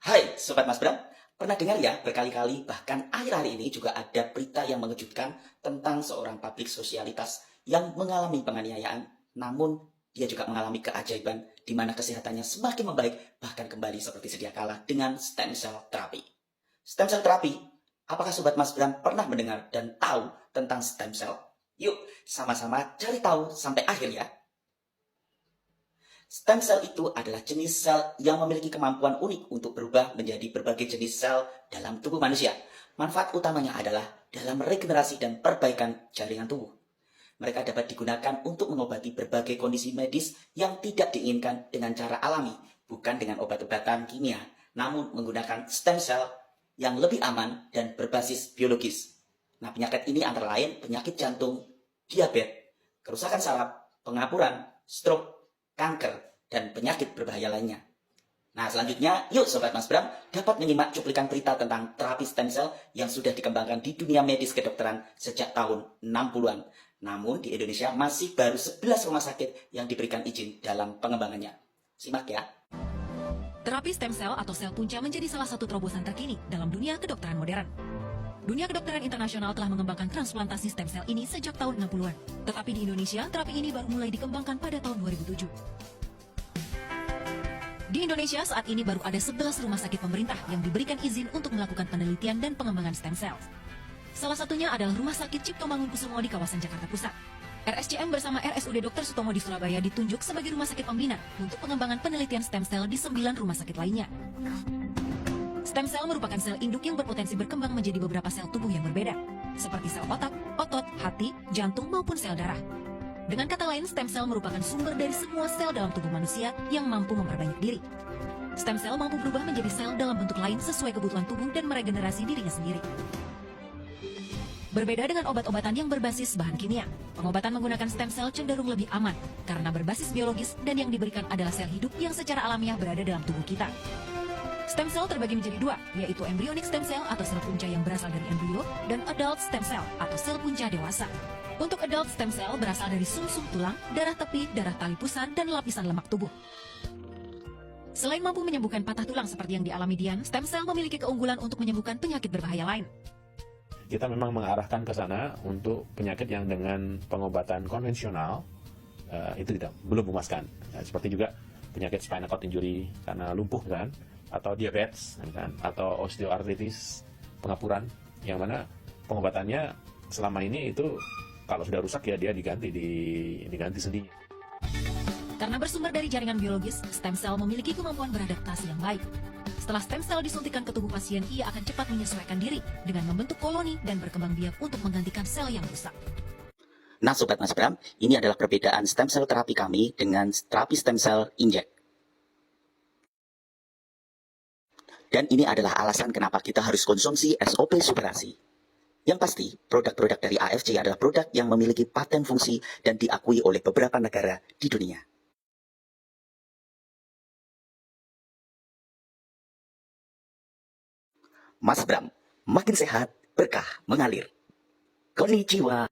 Hai Sobat Mas Bram, pernah dengar ya berkali-kali bahkan akhir-akhir ini juga ada berita yang mengejutkan tentang seorang publik sosialitas yang mengalami penganiayaan, namun dia juga mengalami keajaiban di mana kesehatannya semakin membaik bahkan kembali seperti sedia kala dengan stem cell terapi. Stem cell terapi, apakah Sobat Mas Bram pernah mendengar dan tahu tentang stem cell? Yuk sama-sama cari tahu sampai akhir ya. Stem cell itu adalah jenis sel yang memiliki kemampuan unik untuk berubah menjadi berbagai jenis sel dalam tubuh manusia. Manfaat utamanya adalah dalam regenerasi dan perbaikan jaringan tubuh. Mereka dapat digunakan untuk mengobati berbagai kondisi medis yang tidak diinginkan dengan cara alami, bukan dengan obat-obatan kimia, namun menggunakan stem cell yang lebih aman dan berbasis biologis. Nah, penyakit ini antara lain penyakit jantung, diabetes, kerusakan saraf, pengapuran, stroke, kanker, dan penyakit berbahaya lainnya. Nah, selanjutnya, yuk Sobat Mas Bram dapat menyimak cuplikan berita tentang terapi stem cell yang sudah dikembangkan di dunia medis kedokteran sejak tahun 60-an. Namun di Indonesia masih baru 11 rumah sakit yang diberikan izin dalam pengembangannya. Simak ya. Terapi stem cell atau sel punca menjadi salah satu terobosan terkini dalam dunia kedokteran modern. Dunia kedokteran internasional telah mengembangkan transplantasi stem cell ini sejak tahun 60-an. Tetapi di Indonesia, terapi ini baru mulai dikembangkan pada tahun 2007. Di Indonesia saat ini baru ada 11 rumah sakit pemerintah yang diberikan izin untuk melakukan penelitian dan pengembangan stem cell. Salah satunya adalah Rumah Sakit Cipto Mangunkusumo di kawasan Jakarta Pusat. RSCM bersama RSUD Dr. Sutomo di Surabaya ditunjuk sebagai rumah sakit pembina untuk pengembangan penelitian stem cell di 9 rumah sakit lainnya. Stem cell merupakan sel induk yang berpotensi berkembang menjadi beberapa sel tubuh yang berbeda, seperti sel otak, otot, hati, jantung, maupun sel darah. Dengan kata lain, stem cell merupakan sumber dari semua sel dalam tubuh manusia yang mampu memperbanyak diri. Stem cell mampu berubah menjadi sel dalam bentuk lain sesuai kebutuhan tubuh dan meregenerasi dirinya sendiri. Berbeda dengan obat-obatan yang berbasis bahan kimia, pengobatan menggunakan stem cell cenderung lebih aman karena berbasis biologis dan yang diberikan adalah sel hidup yang secara alamiah berada dalam tubuh kita. Stem cell terbagi menjadi dua, yaitu embryonic stem cell atau sel punca yang berasal dari embrio dan adult stem cell atau sel punca dewasa. Untuk adult stem cell berasal dari sumsum tulang, darah tepi, darah tali pusar, dan lapisan lemak tubuh. Selain mampu menyembuhkan patah tulang seperti yang dialami Dian, stem cell memiliki keunggulan untuk menyembuhkan penyakit berbahaya lain. Kita memang mengarahkan ke sana untuk penyakit yang dengan pengobatan konvensional itu belum memuaskan. Seperti juga penyakit spinal cord injury karena lumpuh kan, atau diabetes kan, atau osteoartritis, pengapuran, yang mana pengobatannya selama ini itu kalau sudah rusak ya dia diganti sendinya. Karena bersumber dari jaringan biologis, stem cell memiliki kemampuan beradaptasi yang baik. Setelah stem cell disuntikan ke tubuh pasien, ia akan cepat menyesuaikan diri dengan membentuk koloni dan berkembang biak untuk menggantikan sel yang rusak. Nah Sobat Mas Bram, ini adalah perbedaan stem cell terapi kami dengan terapi stem cell injek. Dan ini adalah alasan kenapa kita harus konsumsi SOP Superasi. Yang pasti, produk-produk dari AFC adalah produk yang memiliki paten fungsi dan diakui oleh beberapa negara di dunia. Mas Bram, makin sehat, berkah mengalir. Konnichiwa.